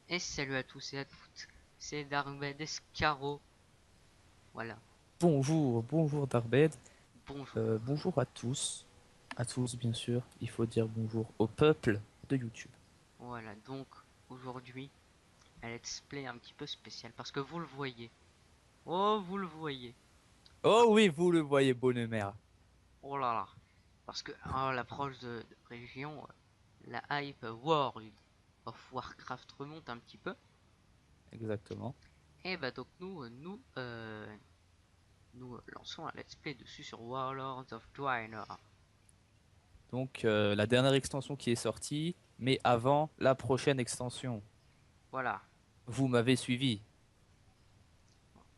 Et salut à tous et à toutes, c'est Darbed Escaro. Voilà, Bonjour, bonjour Darbed. bonjour. Bonjour à tous bien sûr. Il faut dire bonjour au peuple de YouTube. Voilà, donc aujourd'hui, un let's play un petit peu spécial parce que vous le voyez. Oh, vous le voyez. Oh Ah, oui, vous le voyez, bonne mère. oh là là. Parce que à l'approche de région, la hype World of Warcraft remonte un petit peu. Exactement. Et bah donc nous lançons un let's play dessus sur Warlords of Draenor. Donc la dernière extension qui est sortie, mais avant la prochaine extension. Voilà, Vous m'avez suivi.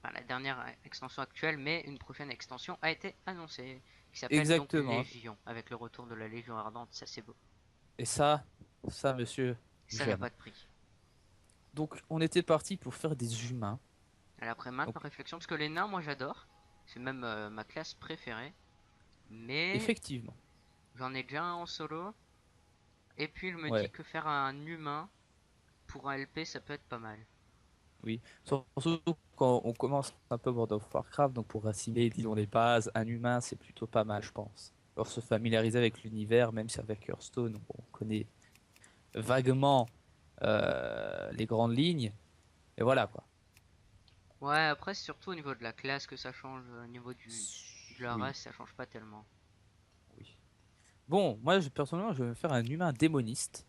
enfin, la dernière extension actuelle, mais une prochaine extension a été annoncée, qui s'appelle donc Exactement. Légion, avec le retour de la Légion Ardente, ça c'est beau. Et ça monsieur, Ça n'a j'aime. pas de prix. Donc on était parti pour faire des humains. Alors après maintes Donc réflexion, parce que les nains, moi j'adore, c'est même ma classe préférée, mais effectivement, j'en ai déjà un en solo, et puis je me dis ouais. que faire un humain pour un LP, ça peut être pas mal. Oui, surtout quand on commence un peu World of Warcraft, donc pour assimiler, disons, les bases, un humain, c'est plutôt pas mal, je pense. Alors se familiariser avec l'univers, même si avec Hearthstone, on connaît vaguement les grandes lignes, et voilà quoi. Ouais, après c'est surtout au niveau de la classe que ça change, au niveau de la Oui, race, ça change pas tellement. oui. Bon, personnellement, je vais me faire un humain démoniste,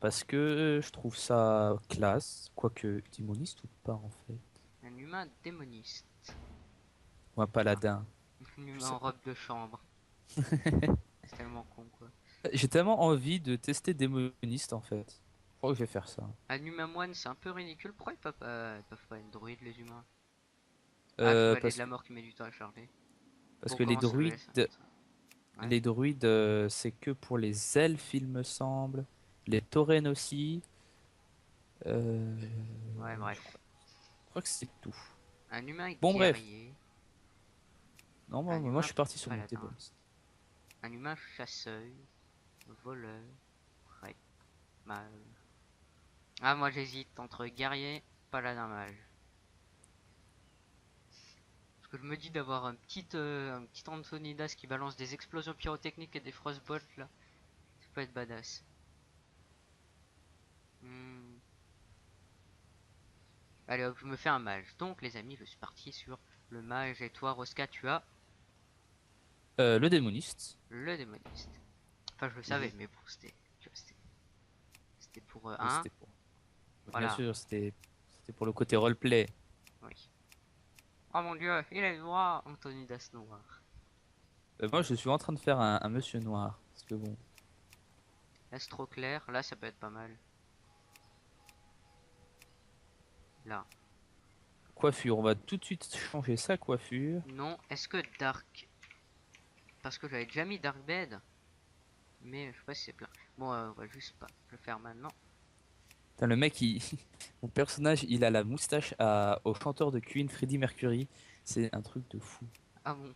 parce que je trouve ça classe, quoique démoniste ou pas en fait, Un humain démoniste. ou un Ah, paladin, un je humain sais en pas. robe de chambre. C'est tellement con quoi. J'ai tellement envie de tester démoniste en fait. Je crois que je vais faire ça. Un humain moine, c'est un peu ridicule. Pourquoi ils peuvent pas être druides, les humains? Ah, chevalier de Parce la que, mort qui met du temps à charger. parce Bon, que comment ça s'appelle ça? Ouais, les druides, c'est que pour les elfes, il me semble. Les taurennes aussi. Euh, ouais, bref. je crois que c'est tout. Un humain Bon, bref. guerrier, Non, un moi, je humain suis parti sur mon paladin, démoniste. un humain chasseur, voleur, prêtre, mage. Ah, moi j'hésite entre guerrier, paladin, mage. Parce que je me dis d'avoir un petit Antonidas qui balance des explosions pyrotechniques et des frostbolts là, ça peut être badass. Hmm. Allez hop, je me fais un mage. Donc les amis, je suis parti sur le mage et toi, Rosca, tu as Le démoniste. le démoniste. Enfin, je le Et vous? savais, mais bon, c'était pour Oui, un. bien Voilà, sûr, c'était pour le côté roleplay. oui. Oh mon dieu, il est noir, Anthony Das noir. Moi, je suis en train de faire un monsieur noir. Parce que bon, Là, c'est trop clair, là, ça peut être pas mal. Là. coiffure, on va tout de suite changer sa coiffure. Non, est-ce que Dark. Parce que j'avais déjà mis Dark Bed, mais je sais pas si c'est plein. Bon, on va juste pas le faire maintenant. Putain, mon personnage, il a la moustache au chanteur de Queen, Freddie Mercury. C'est un truc de fou. Ah bon,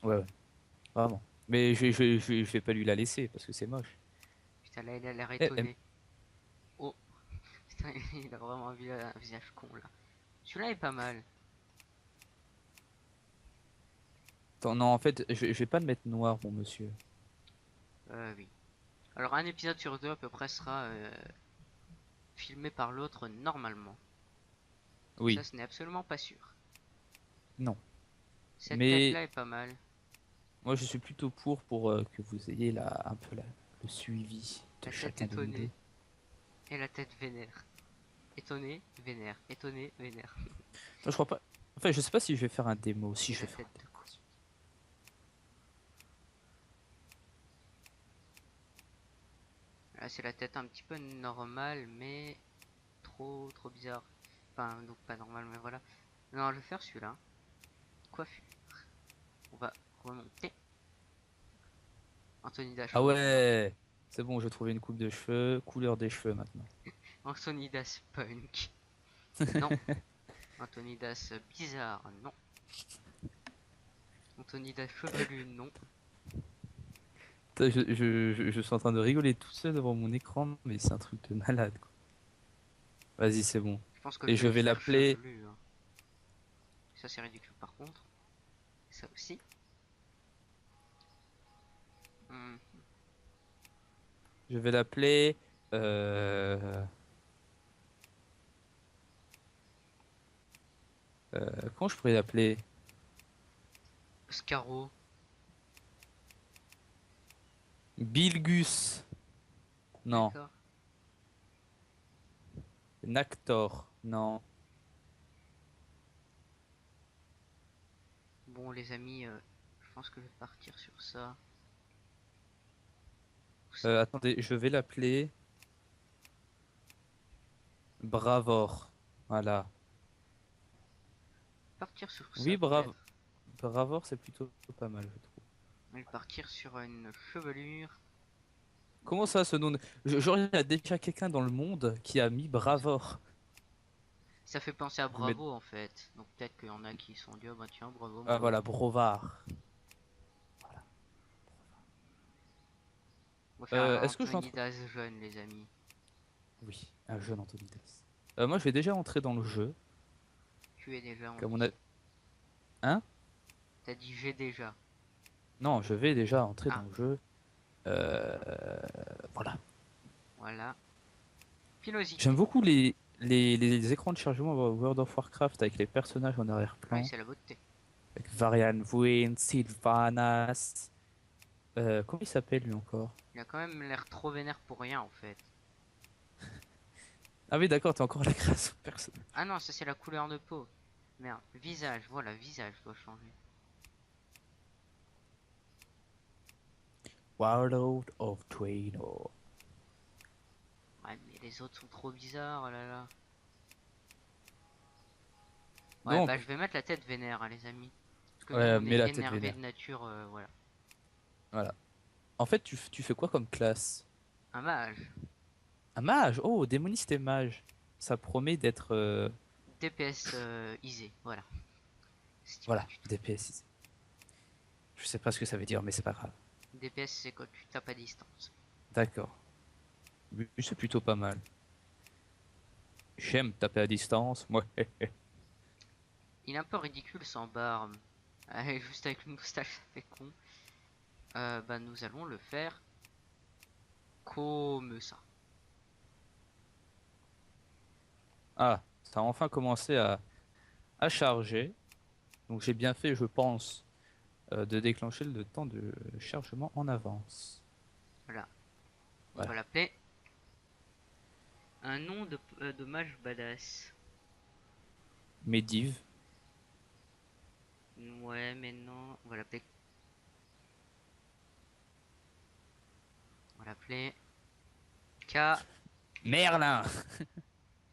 Ouais, ouais, vraiment. Mais je vais pas lui la laisser parce que c'est moche. putain, là, il a l'air Eh, étonné. Oh, putain, il a vraiment un visage con là. Celui-là est pas mal. attends, non, en fait, je vais pas le mettre noir, mon monsieur. Oui. Alors, un épisode sur deux à peu près sera filmé par l'autre normalement. Ça, Oui, ce n'est absolument pas sûr. non. Cette Mais tête-là est pas mal. moi, je suis plutôt pour que vous ayez un peu le suivi de La tête chacun de nous deux. étonnée et la tête vénère. Étonné, vénère. Étonné, vénère. Non, je crois pas. Enfin, je sais pas si je vais faire un démo. Si Et je la vais faire tête un de démo. con. Là, c'est la tête un petit peu normale, mais trop bizarre. Enfin, donc pas normal, mais voilà. Non, je vais faire celui-là. Coiffure. On va remonter. Anthony Das Ah cheveux longs. ouais, c'est bon, j'ai trouvé une coupe de cheveux, couleur des cheveux maintenant. Anthony Das punk. Non. Anthony Das bizarre. Non. Anthony Das chevelu. Non. Putain, je suis en train de rigoler tout seul devant mon écran, mais c'est un truc de malade, quoi. Vas-y, c'est bon. Je pense que Et je vais je le vais faire l'appeler. chevelu, hein. Ça c'est ridicule par contre. Ça aussi. Hmm. Je vais l'appeler. Euh... Comment je pourrais l'appeler? Scaro. Bilgus. Non. D'accord. Nactor. Non. Bon les amis, je pense que je vais partir sur ça. Attendez, je vais l'appeler Bravor. Voilà. Partir sur ça Oui, peut-être. Bravor, c'est plutôt pas mal, je trouve. Je vais partir sur une chevelure. Comment ça, ce nom? Genre, il y a déjà quelqu'un dans le monde qui a mis Bravor. Ça fait penser à Je vais mettre. Bravo en fait. Donc peut-être qu'il y en a qui se sont dit, oh bah tiens, bravo Ah, mon nom. voilà, Brovar. Voilà. On va faire un Est-ce que je l'entre... Antonidas jeune les amis. Oui, un jeune Antonidas. Moi, je vais déjà entrer dans le jeu. Tu es déjà en Comme on a... vie. Hein? T'as dit j'ai déjà. Non, je vais déjà entrer dans Ah, le jeu. Euh, Voilà. voilà. J'aime Pilosité. beaucoup les écrans de chargement World of Warcraft avec les personnages en Oui, arrière-plan. c'est la beauté. Avec Varian Vwyn, Sylvanas. Comment il s'appelle lui encore? Il a quand même l'air trop vénère pour rien en fait. Ah oui, d'accord, t'es encore à la création de personnage. Ah non, ça c'est la couleur de peau. Merde. Visage, voilà, visage doit changer. Warlord of Draenor. Ouais, mais les autres sont trop bizarres, oh là là. Ouais, bah Donc, je vais mettre la tête vénère, hein, les amis. Parce que nous, ouais, on mets est la tête énervé vénère. de nature, voilà. Voilà. En fait, tu fais quoi comme classe? Un mage. Un mage? Oh, démoniste et mage. Ça promet d'être... DPS isé, voilà. C'est pas Voilà, du tout. DPS. Je sais pas ce que ça veut dire, mais c'est pas grave. DPS c'est quand tu tapes à distance. D'accord. Oui, c'est plutôt pas mal. J'aime taper à distance. Moi, Il est un peu ridicule sans barbe. Juste avec une moustache, ça fait con. Bah nous allons le faire comme ça. Ah, ça a enfin commencé à charger. Donc j'ai bien fait, je pense, de déclencher le temps de chargement en avance. Voilà. On va Voilà. l'appeler un nom de mage badass. Medivh. Ouais, mais non. On va l'appeler K. Merlin.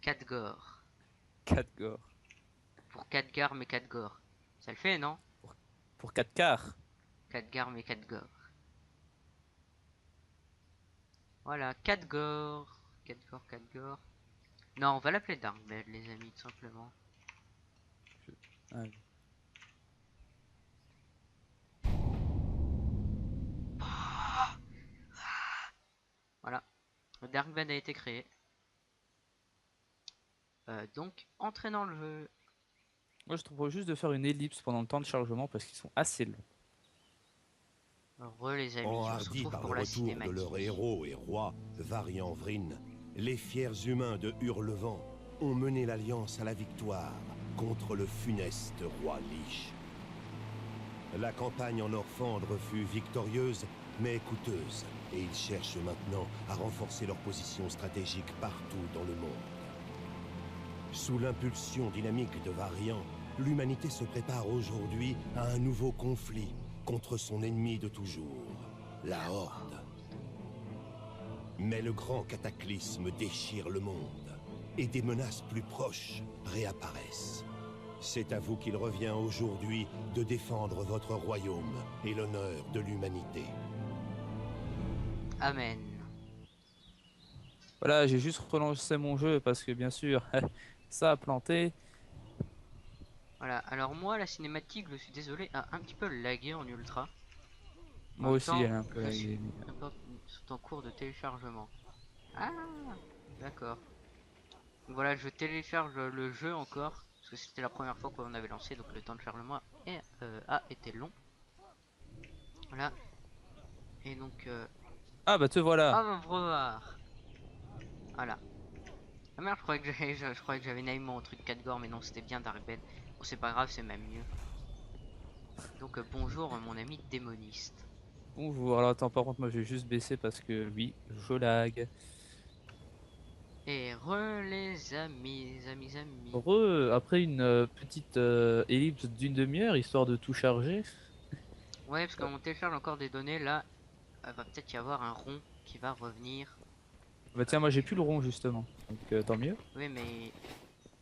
Khadgor. Khadgor. Pour Khadgar mais Khadgor. Ça le fait, non? Pour, pour 4 quarts. Khadgar mais Khadgor. Voilà, Khadgor. Khadgor, Khadgor. Non, on va l'appeler Darkbed, les amis, tout simplement. Ah, Voilà, le Darkbed a été créé. Donc, entrée dans le jeu. moi, je trouve juste de faire une ellipse pendant le temps de chargement parce qu'ils sont assez longs. Heureux les amis, on se Enhardis retrouve par pour le la retour de leur cinématique. héros et roi, Varian Vryn, les fiers humains de Hurlevent ont mené l'Alliance à la victoire contre le funeste roi Lich. La campagne en Orphandre fut victorieuse, mais coûteuse, et ils cherchent maintenant à renforcer leur position stratégique partout dans le monde. Sous l'impulsion dynamique de Varian, l'humanité se prépare aujourd'hui à un nouveau conflit contre son ennemi de toujours, la Horde. Mais le grand cataclysme déchire le monde, et des menaces plus proches réapparaissent. C'est à vous qu'il revient aujourd'hui de défendre votre royaume et l'honneur de l'humanité. Amen. Voilà, j'ai juste relancé mon jeu parce que bien sûr, ça a planté. Voilà, alors moi, la cinématique, je suis désolé, a un petit peu lagué en ultra. En Moi même aussi, temps, elle est un peu je suis laguée. un peu en cours de téléchargement. Ah, d'accord. Voilà, je télécharge le jeu encore. Parce que c'était la première fois qu'on avait lancé. Donc le temps de chargement a été long. Voilà. Et donc... Ah bah te voilà. Ah mon breuvard. Voilà. Ah merde, je croyais que j'avais naïf mon truc 4 gore. Mais non, c'était bien Darkbed. Bon, c'est pas grave, c'est même mieux. Donc bonjour mon ami démoniste. Bonjour. Alors attends, par contre moi je vais juste baisser parce que oui, je lag. Et re les amis, amis. Après une petite ellipse d'une demi-heure, histoire de tout charger. Ouais, parce qu'on télécharge encore des données là. Va peut-être y avoir un rond qui va revenir. Bah tiens, moi j'ai plus le rond justement, donc tant mieux. Oui, mais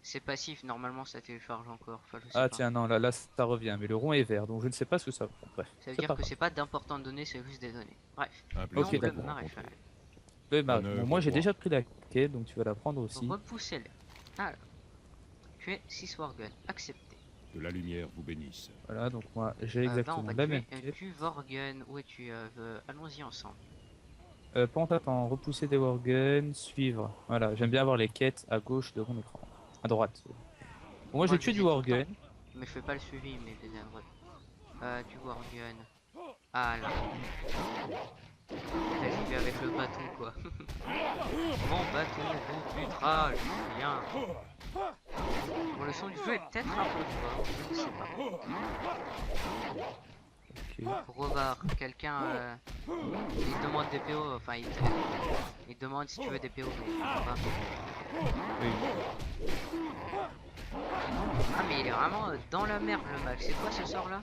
c'est passif, normalement ça télécharge encore. Enfin, je sais Ah pas. tiens, non, là ça revient, mais le rond est vert, donc je ne sais pas ce que ça vaut. Bref, Ça veut c'est dire pas que grave. c'est pas d'importantes données, c'est juste des données. Bref, Un Ok, plaisir de l'oncle vous maréchal. rencontrer. Bon, moi j'ai Honneur déjà au pris la quête, donc tu vas la prendre aussi. Repoussez-le. Alors, tu es 6 Worgen, accepté. Que la lumière vous bénisse. Voilà, donc moi j'ai On exactement va la tuer même quête. du Worgen. Où es-tu allons-y ensemble. Attends, repousser des Worgen, suivre. Voilà, j'aime bien avoir les quêtes à gauche de mon écran. À droite. Bon, moi j'ai je tué les du ai tout le Worgen. temps, mais je fais pas le suivi, mais je les ai à droite. Du Worgen. Ah là. Là, j'y vais avec le bâton quoi. Mon bâton vous butera, Julien. Bon, le son du jeu est peut-être un peu fort, je ne sais pas. Ok. Pour revoir, quelqu'un il demande des PO, enfin il demande si tu veux des PO, mais tu peux pas. Oui. Ah mais il est vraiment dans la merde le mec, c'est quoi ce sort là?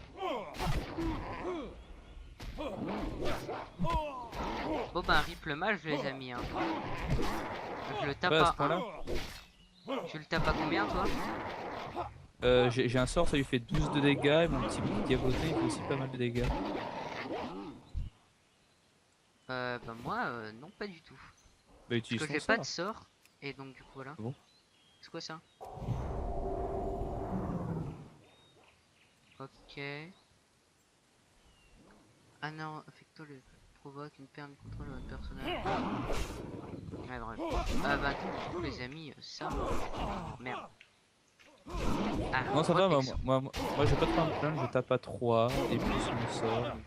Bon bah rip le mage les amis hein. Je le tape Ouais, à ce à point-là. 1. Tu le tapes à combien toi? J'ai un sort, ça lui fait 12 de dégâts, et mon petit diablotin il fait aussi pas mal de dégâts. Bah moi non pas du tout. Bah Parce utilise que ton j'ai pas sort. de sort et donc du coup voilà. Bon. C'est quoi ça? Ok. Ah non, affecto le provoque une perte de contrôle de votre personnage. Ouais bref. Ah bah du coup les amis, ça. Merde. Ah, Non, ça va, protection. moi j'ai pas trop à me plaindre, je tape à 3 et puis mon sort. Donc,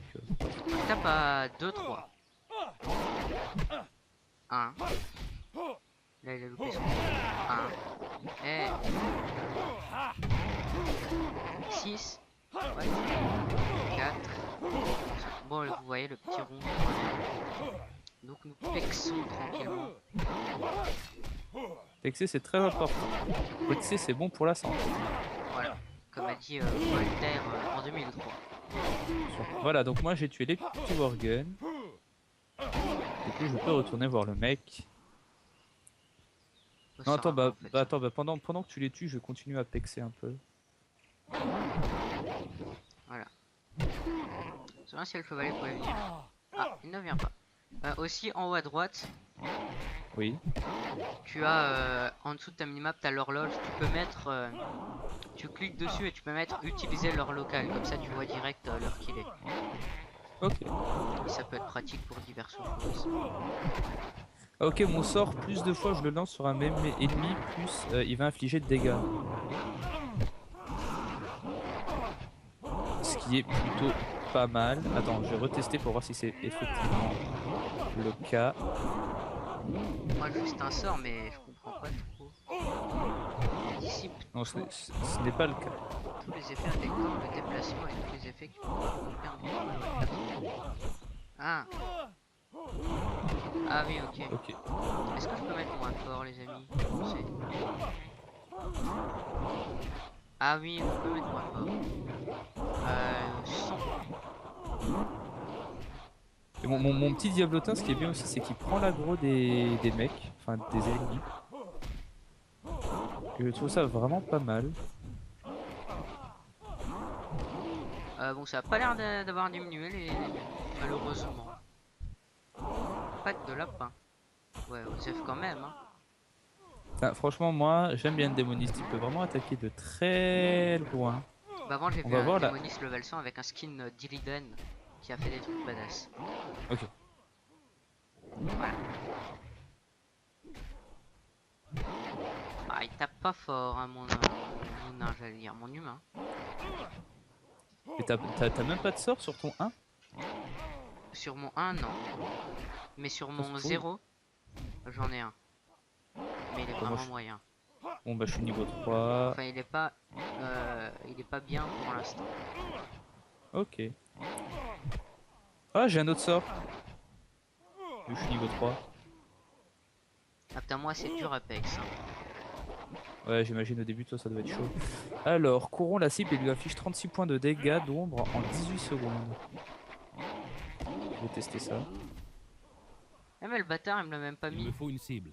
On tape à 2, 3. 1. Là il a loupé son 1. Et 6. Ouais. 4. Bon vous voyez le petit rond. Donc nous pexons tranquillement. Texer c'est très important. Texer c'est bon pour la santé. Voilà. Comme a dit Voltaire en 2003. Voilà, donc moi j'ai tué les petits Worgen. Du coup je peux retourner voir le mec. Non attends, pendant que tu les tues, je continue à pexer un peu. Voilà. C'est bien si le chevalier pouvait venir. Ah, il ne vient pas. Aussi en haut à droite, Oui. tu as en dessous de ta minimap, tu as l'horloge. Tu peux mettre. Tu cliques dessus et tu peux mettre utiliser l'heure locale. Comme ça, tu vois direct l'heure qu'il est. Ok. Et ça peut être pratique pour diverses choses. Ah, ok, mon sort, plus de fois je le lance sur un même ennemi, plus il va infliger de dégâts. Ce qui est plutôt pas mal. Attends, je vais retester pour voir si c'est effectivement le cas. Moi, juste un sort, mais je comprends pas trop. Dissipe Non, ce n'est pas le cas. tous les effets affectant le déplacement et tous les effets qui font perdre. Ah. Ah oui, ok. Ok. Est-ce que je peux mettre moins fort, les amis? Ah oui, je peux mettre moins fort. 100. Et mon petit diablotin, ce qui est bien aussi, c'est qu'il prend l'aggro des mecs, enfin des ennemis. Et je trouve ça vraiment pas mal. Bon, ça a pas l'air d'avoir diminué, les malheureusement. Patte de lapin. Ouais, Osef quand même. Hein. Enfin, franchement, moi, j'aime bien le démoniste. Il peut vraiment attaquer de très loin. Bah avant, j'ai On vu va un voir là. démoniste level 100 avec un skin d'Illidan qui a fait des trucs badass. Ok. Voilà. Ah, il tape pas fort, hein, mon nain, j'allais dire, mon humain. Et t'as même pas de sort sur ton 1? Sur mon 1, non. Mais sur Ça, c'est mon cool. 0, j'en ai un. Mais il est moi, vraiment je- moyen. Bon bah je suis niveau 3. Enfin, il est pas bien pour l'instant. Ok. Ah, j'ai un autre sort. Je suis niveau 3. Ah putain, moi c'est dur Apex. Hein. Ouais, j'imagine au début, toi, ça doit être chaud. Alors, courons la cible et lui affiche 36 points de dégâts d'ombre en 18 secondes. Je vais tester ça. Eh mais le bâtard, il me l'a même pas Il mis. me faut une cible.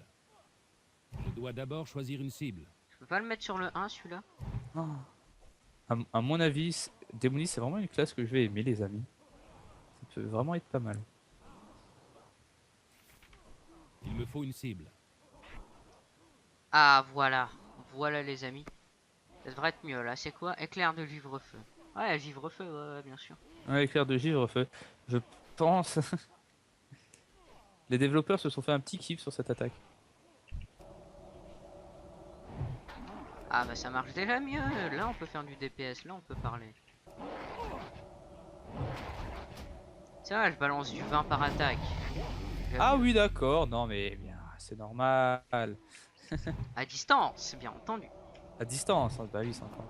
Je dois d'abord choisir une cible. Je peux pas le mettre sur le 1 celui-là? Oh. À mon avis, Démonis, c'est vraiment une classe que je vais aimer, les amis. Ça peut vraiment être pas mal. Il me faut une cible. Ah voilà. Voilà les amis. Ça devrait être mieux là. C'est quoi? Éclair de givre-feu. Ouais, givre-feu, ouais, bien sûr. Ouais, éclair de givre-feu. Je pense. Les développeurs se sont fait un petit kiff sur cette attaque. Ah bah ça marche déjà mieux. Là on peut faire du DPS. Là on peut parler. C'est vrai, je balance du 20 par attaque. J'aime Ah mieux. oui, d'accord. Non, mais bien, c'est normal. À distance, bien entendu. À distance, hein. Bah oui, c'est encore.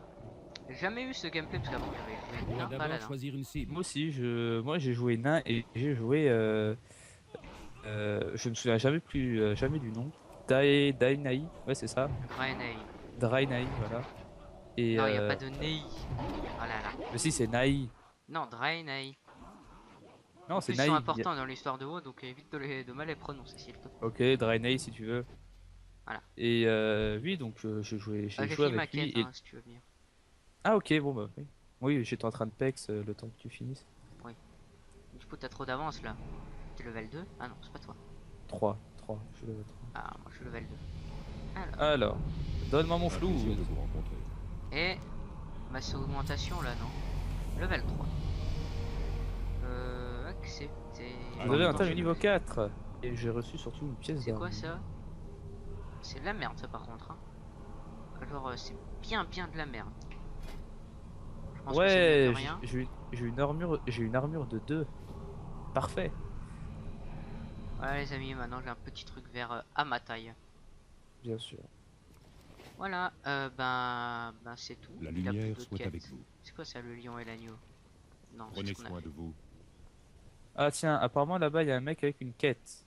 J'ai jamais eu ce gameplay parce qu'avant j'avais Je joué dois un d'abord paladin. choisir une cible. Moi aussi, moi j'ai joué nain et j'ai joué. Je me souviens jamais du nom. Dainai, ouais, c'est ça. Draenei. Draenei, voilà. Et Non, il n'y a pas de Nei. Oh là là. mais si, c'est Nai. Non, Draenei. Non, En c'est plus, ils sont Nai. importants dans l'histoire de WoW, donc évite de mal les prononcer, s'il te plaît. Ok, Draenei si tu veux. Voilà. Et oui, donc j'ai J'ai joué fini ma avec lui. quête, hein, si tu veux venir. Ah ok, bon bah oui. Oui, j'étais en train de pex le temps que tu finisses. Du coup, t'as trop d'avance là. T'es level 2? Ah non, c'est pas toi. 3, je le vois. Ah, moi je suis level 2. Alors. Alors, donne-moi mon Un flou. plaisir de vous rencontrer. Et ma augmentation là, non? Level 3. Accepter. Vous avez Attends, atteint je le niveau vais- 4 et j'ai reçu surtout une pièce C'est quoi d'armure. ça? C'est de la merde ça par contre. Hein. Genre, c'est bien de la merde. Je pense que c'est mieux Ouais, que rien. j'ai une armure de 2. Parfait. Voilà les amis, maintenant j'ai un petit truc vert à ma taille. Bien sûr. Voilà, ben c'est tout. La Il a plus lumière d'autres soit quêtes. avec vous. C'est quoi ça, le lion et l'agneau? Non, c'est Prenez ce qu'on a soin fait. de vous. Ah tiens, apparemment là-bas il y a un mec avec une quête.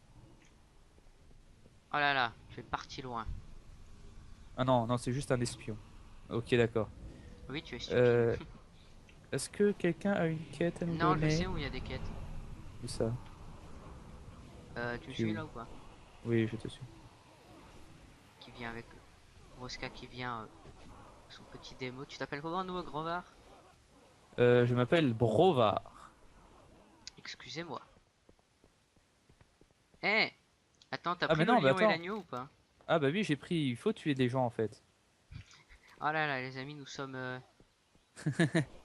Oh là là, je suis parti loin. Ah non, non, c'est juste un espion. Ok, d'accord. Oui, tu es stupide. Euh, Est-ce que quelqu'un a une quête à nous Non, je donner? sais où il y a des quêtes. Où ça? Tu me Tu es suis où? là ou pas? Oui, je te suis. Qui vient avec Rosca qui vient son petit démo. Tu t'appelles comment, nous, Grovard? Je m'appelle Brovar. Excusez-moi. Eh, attends, t'as Ah pris mais le non, mais lion et attends. l'agneau ou pas? Ah bah oui, j'ai pris. Il faut tuer des gens en fait. Oh là là, les amis, nous sommes...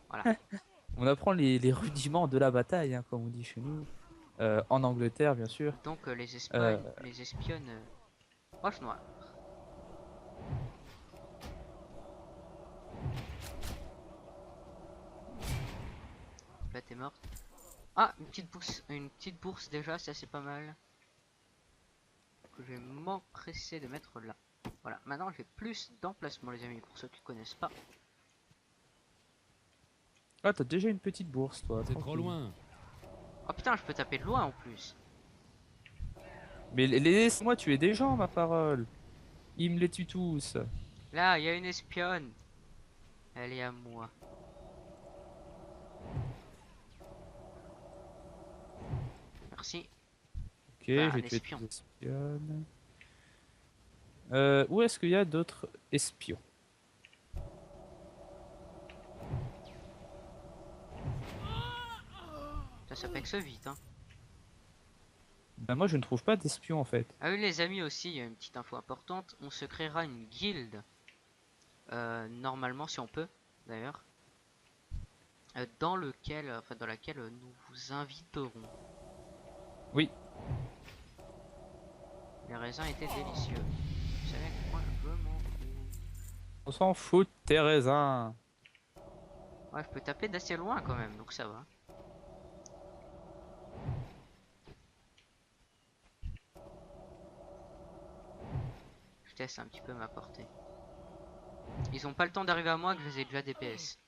Voilà. On apprend les rudiments de la bataille, hein, comme on dit chez nous. En Angleterre, bien sûr. Donc, Euh, les espionnes... Roche noire. Là, t'es morte. Ah, une petite bourse déjà, ça c'est pas mal. Que je vais m'empresser de mettre là. Voilà, maintenant j'ai plus d'emplacement les amis, pour ceux qui connaissent pas. Ah, t'as déjà une petite bourse, toi. C'est trop tranquille. loin. Oh putain, je peux taper de loin en plus. Mais laisse-moi tuer des gens, ma parole. Ils me les tuent tous. Là, il y a une espionne. Elle est à moi. Merci. Ok, Bah, un j'ai tué espion. des espionnes. Où est-ce qu'il y a d'autres espions? Ça pexe vite, hein. Ben moi, je ne trouve pas d'espions en fait. Ah oui, les amis aussi, il y a une petite info importante. On se créera une guilde. Normalement, si on peut, d'ailleurs. Dans laquelle nous vous inviterons. Oui. Les raisins étaient délicieux. Vous savez à quel point je m'en fous. On s'en fout de tes raisins. Ouais, je peux taper d'assez loin quand même, donc ça va. Je teste un petit peu ma portée. Ils ont pas le temps d'arriver à moi que je les ai déjà DPS.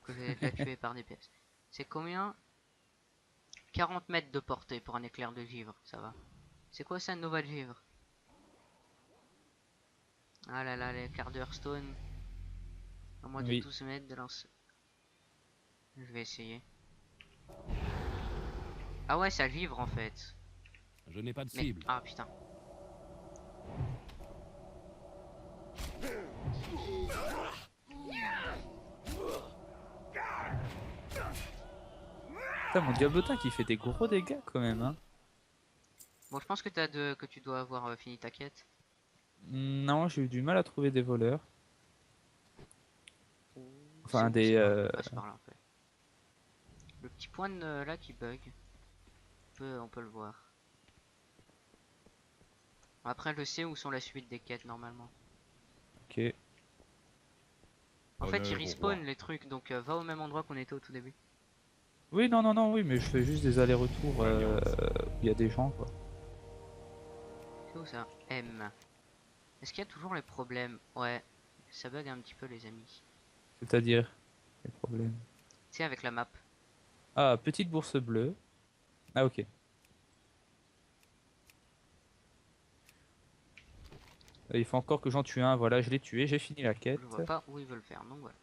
Que je les ai déjà tués par DPS. C'est combien? 40 mètres de portée pour un éclair de givre, ça va. C'est quoi ça, Nova de givre? Ah là là, l'éclair de Hearthstone. À moins de Oui. 12 mètres de lance. Je vais essayer. Ah ouais, ça givre en fait. Je n'ai pas de Mais, cible. ah putain. Putain, mon diablotin qui fait des gros dégâts quand même, hein. Bon, je pense que que tu dois avoir fini ta quête. Non, j'ai eu du mal à trouver des voleurs. C'est Enfin, où des... ça? Ah, c'est par là en fait. Le petit point là qui bug. On peut le voir. Après, je sais où sont la suite des quêtes normalement. Ok. En fait, ils Honneur au respawn roi. les trucs, donc va au même endroit qu'on était au tout début. Oui, non, non, non, oui, mais je fais juste des allers-retours où il y a des gens, quoi. C'est où ça? M. Est-ce qu'il y a toujours les problèmes? Ouais, ça bug un petit peu les amis. C'est-à-dire, les problèmes. Tu sais, avec la map. Ah, petite bourse bleue. Ah, ok. Il faut encore que j'en tue un. Voilà, je l'ai tué, j'ai fini la quête. Je vois pas où ils veulent faire, donc voilà.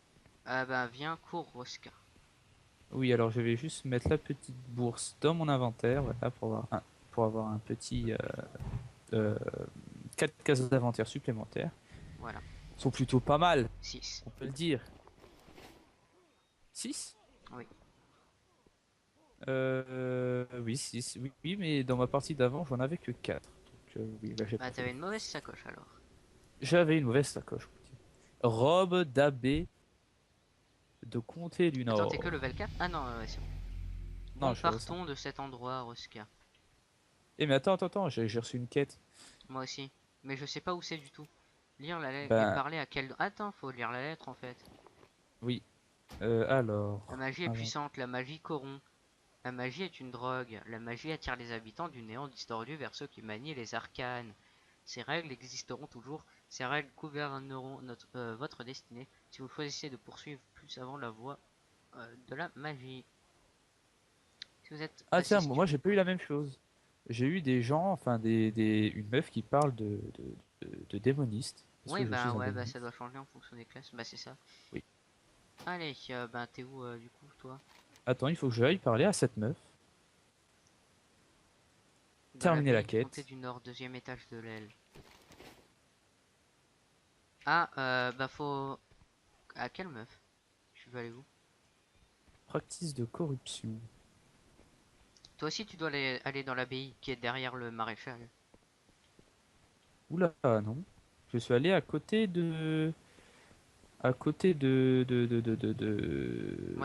Ah bah viens, cours Rosca. Oui, alors je vais juste mettre la petite bourse dans mon inventaire, voilà, pour avoir un petit 4 cases d'inventaire supplémentaires. Voilà, Ils sont plutôt pas mal, 6. on peut le dire. 6. Oui. Oui, 6. Oui, oui, mais dans ma partie d'avant, j'en avais que 4. Donc, oui, là, j'ai Bah pas fait t'avais une d'effort. mauvaise sacoche alors. J'avais une mauvaise sacoche. Robe d'abbé de comté du Attends, t'es Nord. que level 4? Ah non, ouais, c'est bon. Non, Bon, je suis au 5. partons de cet endroit, Rosca. Eh, mais attends, attends, attends, j'ai reçu une quête. Moi aussi. Mais je sais pas où c'est du tout. Lire la lettre et Ben, parler à quel... Attends, faut lire la lettre en fait. oui. La Alors. magie est Avant- puissante, la magie corrompt. La magie est une drogue. La magie attire les habitants du néant distordu vers ceux qui manient les arcanes. Ces règles existeront toujours. Ces règles gouverneront votre destinée si vous choisissez de poursuivre plus avant la voie de la magie. Si vous êtes Ah assez tiens, moi j'ai stupide pas eu pour... la même chose. J'ai eu des gens, enfin une meuf qui parle de démoniste. Est-ce Oui, que je suis bah un ouais, bah ça démoniste? doit changer en fonction des classes. Bah c'est ça. Oui. Allez, bah t'es où du coup, toi? Attends, il faut que j'aille parler à cette meuf. Dans la Terminer la ville du comté quête. du Nord, deuxième étage de l'aile. Ah, bah faut... À quelle meuf? Tu veux aller où? Practice de corruption. Toi aussi, tu dois aller dans l'abbaye qui est derrière le maréchal. Oula, non. Je suis allé à côté Moi,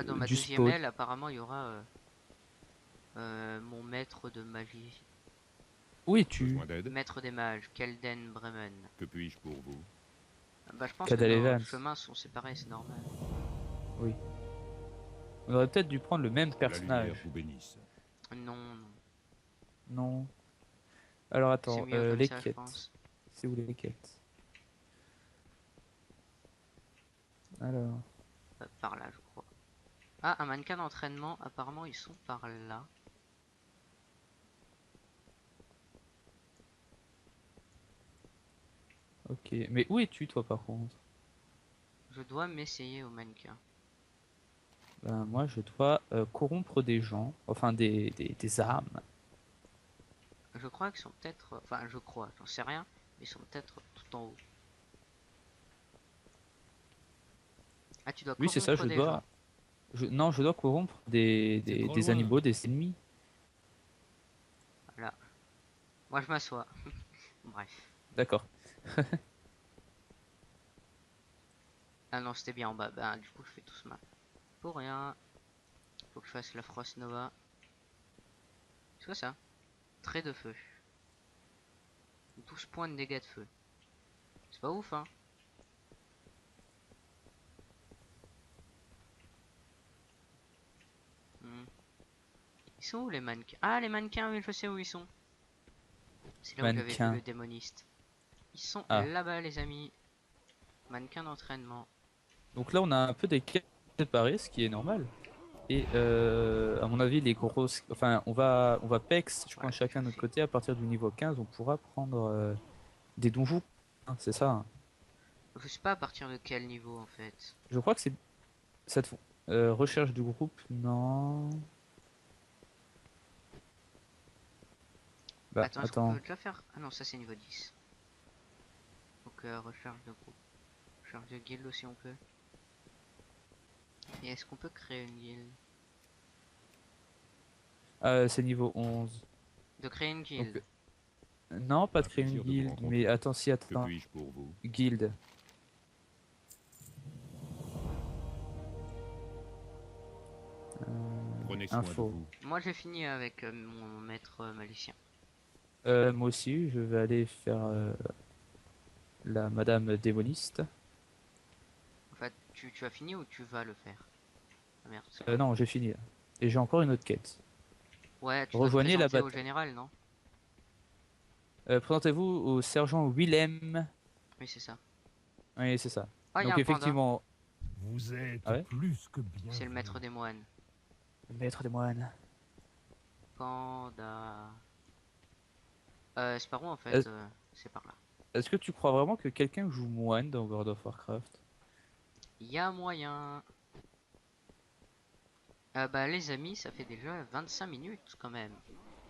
dans ma du deuxième spawn. aile, apparemment, il y aura mon maître de magie. Où es-tu? Besoin d'aide? Maître des mages, Kelden Bremen. Que puis-je pour vous? Bah, je pense que Cadal nos Evans. chemins sont séparés, c'est normal. Oui. On aurait peut-être dû prendre le même Que la lumière personnage. vous bénisse. Non, non. Non. Alors C'est attends, mieux comme les ça, je quêtes. pense. C'est où les quêtes? Alors. Par là, je crois. Ah, un mannequin d'entraînement. Apparemment, ils sont par là. Ok, mais où es-tu toi par contre? Je dois m'essayer au mannequin. Ben, moi je dois corrompre des gens, enfin des âmes. Je crois qu'ils sont peut-être... Enfin, je crois, j'en sais rien. Mais ils sont peut-être tout en haut. Ah, tu dois Oui c'est ça, corrompre des gens. Non, je dois corrompre C'est trop des loin. animaux, des ennemis. Voilà. Moi, je m'assois. Bref. D'accord. Ah non, c'était bien en bas. Bah, du coup, je fais tout ce mal. Pour rien. Faut que je fasse la Frost Nova. C'est quoi ça? Trait de feu. 12 points de dégâts de feu. C'est pas ouf, hein? sont où les mannequins? Ah, les mannequins, oui, je sais où ils sont. C'est là où j'avais vu Mannequins. le démoniste. Ils sont Ah. là-bas, les amis. Mannequins d'entraînement. Donc là, on a un peu des quêtes séparées, ce qui est normal. Et à mon avis, les grosses. Enfin, on va PEX, je Voilà, pense, chacun de notre fait. côté. À partir du niveau 15, on pourra prendre des donjons. Hein, c'est ça. Hein. Je sais pas à partir de quel niveau en fait. Je crois que c'est. Ça te... recherche du groupe, non. Bah, Attends, est-ce qu'on peut attends. déjà faire? Ah non, ça c'est niveau 10. Donc recherche de groupe. Recherche de guild aussi on peut. Et est-ce qu'on peut créer une guilde? C'est niveau 11. De créer une Donc, guilde. non, pas de créer une plaisir de vous guilde, rencontrer. mais attends, si, Que attends. puis-je pour vous? Guilde. Prenez soin de Info. vous. Moi j'ai fini avec mon maître malicien. Moi aussi, je vais aller faire la madame démoniste. En fait, tu as fini ou tu vas le faire? Ah merde. Non, j'ai fini là. Et j'ai encore une autre quête. Ouais, tu dois te Rejoignez la présenter au bataille. général, non? Présentez-vous au sergent Willem. Oui, c'est ça. Oui, c'est ça. Ah, il y a Donc un panda. effectivement, Vous êtes Ah ouais plus que bien. C'est le maître des moines. le maître des moines. Panda. C'est par où en fait? Est- C'est par là. Est-ce que tu crois vraiment que quelqu'un joue moine dans World of Warcraft? Il y a moyen. Bah les amis, ça fait déjà 25 minutes quand même.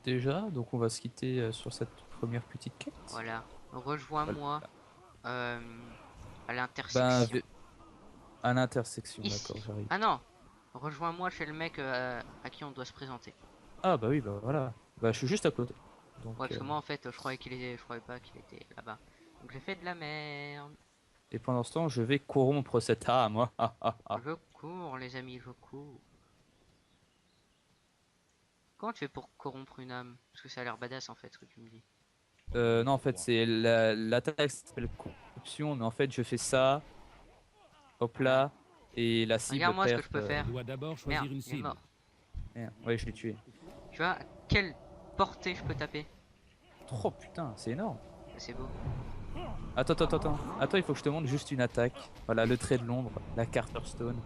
Déjà, donc on va se quitter sur cette première petite quête. Voilà. Rejoins-moi à Ben, l'intersection. à l'intersection, Ici. d'accord, j'arrive. Ah non. Rejoins-moi chez le mec à qui on doit se présenter. Ah bah oui, bah voilà. Bah je suis juste à côté. Donc, Ouais, parce que moi en fait, je croyais pas qu'il était là-bas. Donc j'ai fait de la merde. et pendant ce temps, je vais corrompre cette âme. Ah, ah, ah. Je cours les amis, je cours. Comment tu fais pour corrompre une âme? Parce que ça a l'air badass en fait ce que tu me dis. Non, en fait, c'est l'attaque s'appelle corruption, mais en fait, je fais ça, hop là, et la cible Regarde-moi ce que perd. je peux faire. On doit d'abord choisir Merde, une il est cible. mort. Merde, ouais, je l'ai tué. Tu vois, à quelle portée je peux taper? Oh putain, c'est énorme. C'est beau. Attends, attends, attends. Attends, il faut que je te montre juste une attaque. Voilà, le trait de l'ombre, la Carter Stone.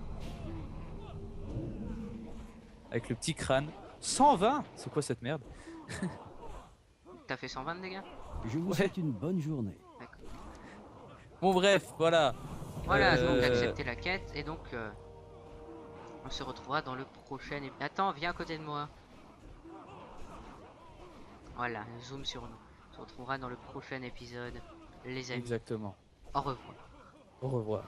Avec le petit crâne. 120. C'est quoi cette merde? T'as fait 120 de dégâts? Je vous Ouais. souhaite une bonne journée. D'accord. Bon bref, voilà. Voilà, donc accepter la quête et donc on se retrouvera dans le prochain Attends, viens à côté de moi. Voilà, zoom sur nous. On se retrouvera dans le prochain épisode, les amis. Exactement. Au revoir. Au revoir.